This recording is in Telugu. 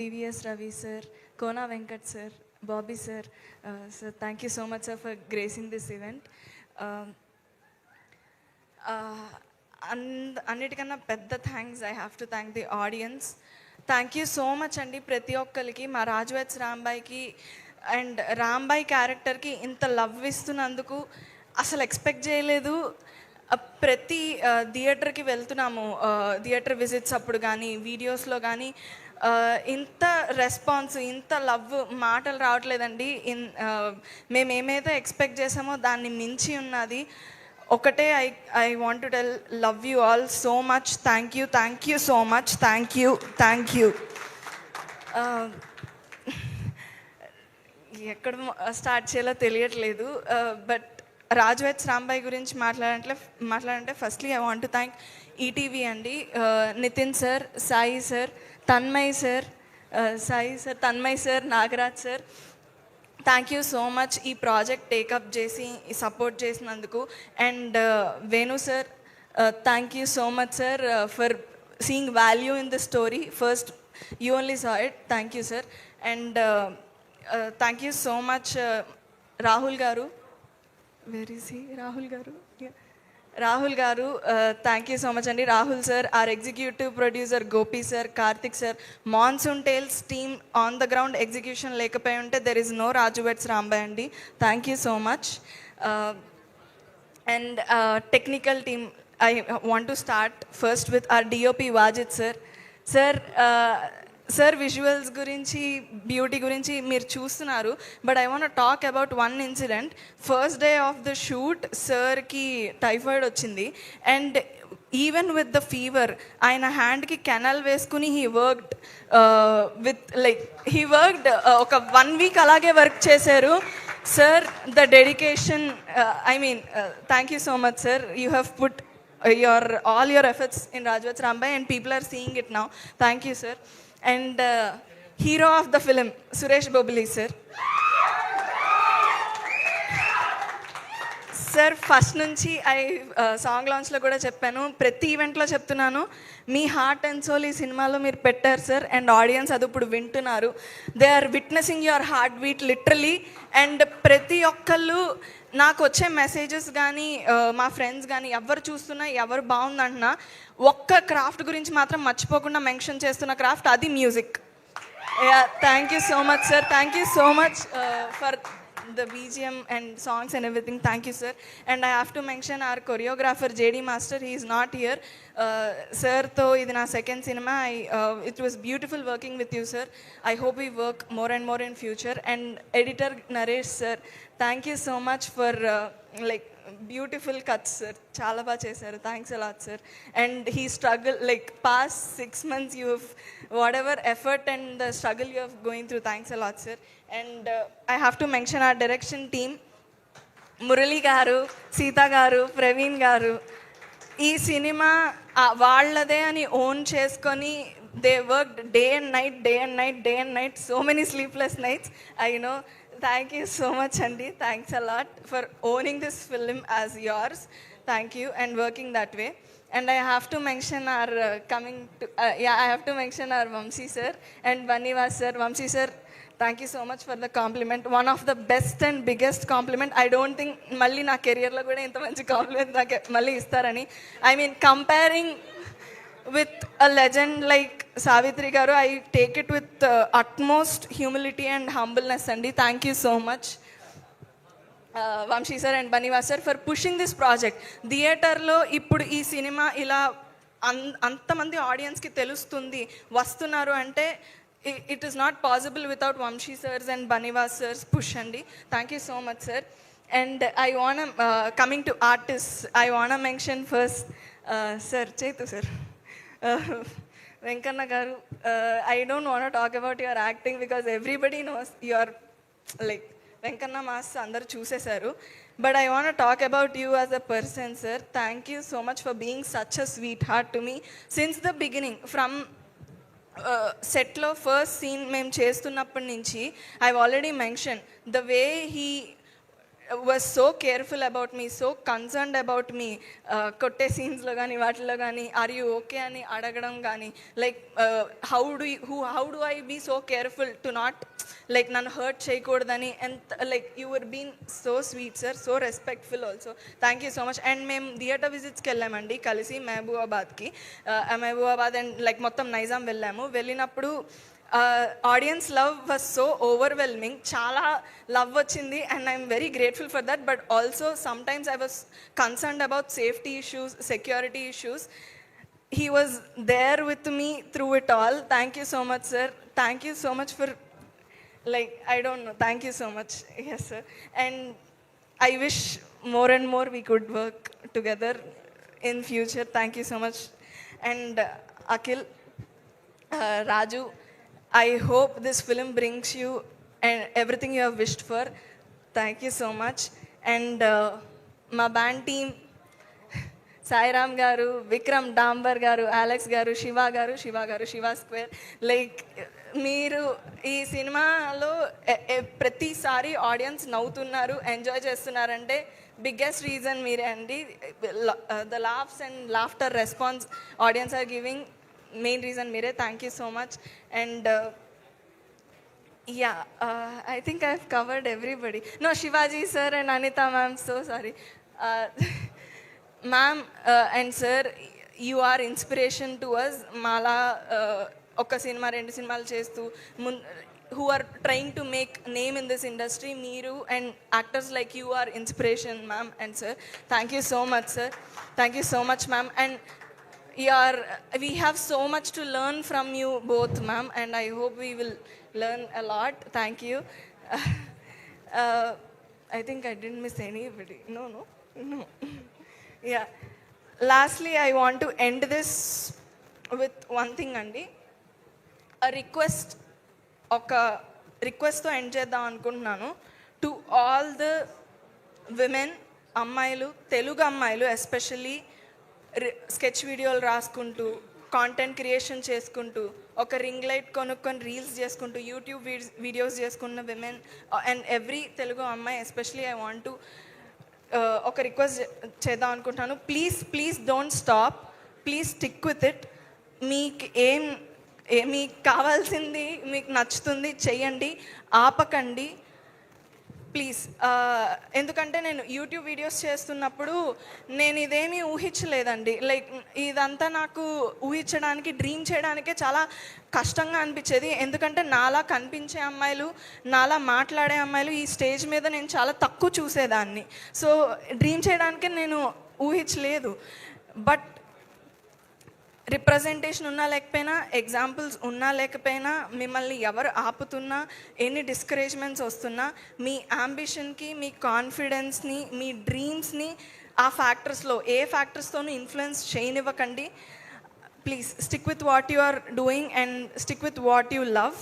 VVS Ravi sir, Kona Venkat sir, Bobby sir. Sir, thank you so much sir for gracing this event. అన్నిటికన్నా పెద్ద thanks I have to thank the audience. Thank you so much అండి ప్రతి ఒక్కరికి, మా రాజువెట్స్ రాంబాయికి అండ్ రాంబాయ్ క్యారెక్టర్కి ఇంత లవ్ ఇస్తున్నందుకు అసలు ఎక్స్పెక్ట్ చేయలేదు. ప్రతి థియేటర్కి వెళ్తున్నాము, థియేటర్ విజిట్స్ అప్పుడు కానీ వీడియోస్లో కానీ ఇంత రెస్పాన్స్, ఇంత లవ్ మాటలు రావట్లేదండి. మేము ఏమైతే ఎక్స్పెక్ట్ చేసామో దాన్ని మించి ఉన్నది. ఒకటే I want to tell, love you all so much. Thank you so much. Thank you. ఎక్కడ స్టార్ట్ చేయాలో తెలియట్లేదు. బట్ రాజువెట్స్ రాంబాయ్ గురించి మాట్లాడంటే firstly I want to thank ETV అండి, Nitin sir, Sai sir, Tanmay sir, Nagaraj sir. Thank you so much ఈ ప్రాజెక్ట్ టేకప్ చేసి సపోర్ట్ చేసినందుకు. And Venu sir, thank you so much sir for seeing value in the story. First you only saw it. Thank you sir. And thank you so much Rahul గారు. Where is he? రాహుల్ గారు, థ్యాంక్ యూ సో మచ్ అండి. Rahul sir, our executive producer Gopi sir, Karthik sir, Monsoon Tales team on the ground execution లేకపోయి ఉంటే there is no Raju weds Rambai అండి. Thank you so much. And technical team, I want to start first with our DOP Wajid sir. Sir visuals గురించి, బ్యూటీ గురించి మీరు చూస్తున్నారు. But I want talk about one incident. First day of the shoot సార్కి టైఫాయిడ్ వచ్చింది. And even with the fever ఆయన హ్యాండ్కి కెనాల్ వేసుకుని హీ వర్క్డ్ ఒక 1 వీక్ అలాగే వర్క్ చేశారు. Sir, the dedication, thank you so much sir. You have put all your efforts in Rajwats Rambai and people are seeing it now. Thank you sir. And hero of the film, Suresh Bobli sir. Sir, first నుంచి సాంగ్ లాంచ్లో కూడా చెప్పాను, ప్రతి ఈవెంట్లో చెప్తున్నాను, మీ హార్ట్ అండ్ సోల్ ఈ సినిమాలో మీరు పెట్టారు సార్. అండ్ ఆడియన్స్ అది ఇప్పుడు వింటున్నారు. They are witnessing your heart beat literally. And ప్రతి ఒక్కళ్ళు నాకు వచ్చే మెసేజెస్ కానీ, మా ఫ్రెండ్స్ కానీ ఎవరు చూస్తున్నా, ఎవరు బాగుందంటున్నా, ఒక్క క్రాఫ్ట్ గురించి మాత్రం మర్చిపోకుండా మెన్షన్ చేస్తున్న క్రాఫ్ట్, అది music. Thank you so much sir. Thank you so much for the BGM and songs and everything. Thank you sir. And I have to mention our choreographer JD Master. He is not here. Sir, tho idi na second cinema. It was beautiful working with you sir. I hope we work more and more in future. And editor Naresh sir, thank you so much for beautiful cuts sir. Chala ba chesaru. Thanks a lot sir. And he struggled past 6 months, you have whatever effort and the struggle you have going through. Thanks a lot sir. And I have to mention our direction team, Murali garu, Sita garu, Praveen garu. ఈ సినిమా వాళ్ళదే అని ఓన్ చేసుకొని they worked day and night, so many sleepless nights. I know. Thank you so much అండి. Thanks a lot for owning this film as yours. Thank you and working that way. And I have to mention our Vamsi sir and Banivas sir. Vamsi sir, thank you so much for the compliment. One of the best and biggest compliment. I don't think malli na career lo kuda inta manchi compliment naake malli istarani. Comparing with a legend like Savitri garu, I take it with utmost humility and humbleness andi. Thank you so much Vamshi sir and Banivas sir for pushing this project. థియేటర్లో ఇప్పుడు ఈ సినిమా ఇలా అంతమంది ఆడియన్స్కి తెలుస్తుంది, వస్తున్నారు అంటే it is not possible without Vamshi sirs and Banivas sirs push andi. Thank you so much sir. And I want to coming to artists, I want to mention first sir Chetu sir, Venkanna garu. I don't want to talk about your acting because everybody knows you are Venkanna Mass andaru చూసేశారు. But I want to talk about you as a person sir. Thank you so much for being such a sweetheart to me since the beginning. From సెట్లో ఫస్ట్ సీన్ మేము చేస్తున్నప్పటి నుంచి I already mention the way he was so careful about me, so concerned about me. కొట్టే సీన్స్లో కానీ వాటిలో కానీ ఆర్ యూ ఓకే అని అడగడం కానీ, like how do I be so careful to not like నన్ను హర్ట్ చేయకూడదని. ఎంత like you were been so sweet sir, so respectful also. Thank you so much. And మేము థియేటర్ విజిట్స్కి వెళ్ళామండి కలిసి మహబూబాబాద్కి. మహబూబాబాద్ అండ్ లైక్ మొత్తం నైజాం వెళ్ళాము. వెళ్ళినప్పుడు audience love was so overwhelming. చాలా లవ్ వచ్చింది and I'm very grateful for that. But also sometimes I was concerned about safety issues, security issues. He was there with me through it all. Thank you so much, sir. Thank you so much for, like, I don't know. Thank you so much. Yes, sir. And I wish more and more we could work together in future. Thank you so much. And Akhil, Raju, I hope this film brings you and everything you have wished for. Thank you so much. And my band team, Sairam గారు, విక్రమ్ డాంబర్ గారు, అలెక్స్ గారు, శివ గారు, శివ స్క్వేర్. లైక్ మీరు ఈ సినిమాలో ప్రతిసారి ఆడియన్స్ నవ్వుతున్నారు, ఎంజాయ్ చేస్తున్నారంటే బిగ్గెస్ట్ రీజన్ మీరే అండి. The laughs and laughter response audience are giving, main reason మీరే. Thank you so much. And yeah, I think I've covered everybody. No, Shivaji sir and Anita ma'am, so sorry. Ma'am and sir, you are inspiration to us. Mala oka cinema rendu cinemalu chestu who are trying to make name in this industry, meeru and actors like you are inspiration, ma'am and sir. Thank you so much, sir. Thank you so much, ma'am. And we have so much to learn from you both, ma'am, and I hope we will learn a lot. Thank you. I think I didn't miss anybody. No. Yeah. Lastly, I want to end this with one thing, Andi. A request. Oka request to end చేద్దాం అనుకుంటున్నాను. To all the women, అమ్మాయిలు, తెలుగు అమ్మాయిలు ఎస్పెషల్లీ స్కెచ్ వీడియోలు రాసుకుంటూ, కాంటెంట్ క్రియేషన్ చేసుకుంటూ, ఒక రింగ్ లైట్ కొనుక్కొని రీల్స్ చేసుకుంటూ, యూట్యూబ్ వీడియోస్ చేసుకున్న విమెన్ అండ్ ఎవ్రీ తెలుగు అమ్మాయి ఎస్పెషలీ ఐ వాంట్ టు ఒక రిక్వెస్ట్ చేద్దాం అనుకుంటున్నాను. Please don't stop, please stick with it. మీకు కావాల్సింది, మీకు నచ్చుతుంది చెయ్యండి, ఆపకండి ప్లీజ్. ఎందుకంటే నేను యూట్యూబ్ వీడియోస్ చేస్తున్నప్పుడు నేను ఇదేమీ ఊహించలేదండి. లైక్ ఇదంతా నాకు ఊహించడానికి, డ్రీమ్ చేయడానికే చాలా కష్టంగా అనిపించేది. ఎందుకంటే నాలా కనిపించే అమ్మాయిలు, నాలా మాట్లాడే అమ్మాయిలు ఈ స్టేజ్ మీద నేను చాలా తక్కువ చూసేదాన్ని. సో డ్రీమ్ చేయడానికే నేను ఊహించలేదు. బట్ రిప్రజెంటేషన్ ఉన్నా లేకపోయినా, ఎగ్జాంపుల్స్ ఉన్నా లేకపోయినా, మిమ్మల్ని ఎవరు ఆపుతున్నా, ఎన్ని డిస్కరేజ్మెంట్స్ వస్తున్నా, మీ అంబిషన్కి, మీ కాన్ఫిడెన్స్ని, మీ డ్రీమ్స్ని ఆ ఫ్యాక్టర్స్లో ఏ ఫ్యాక్టర్స్తోనూ ఇన్ఫ్లుయెన్స్ చేయనివ్వకండి. Please stick with what you are doing and stick with what you love.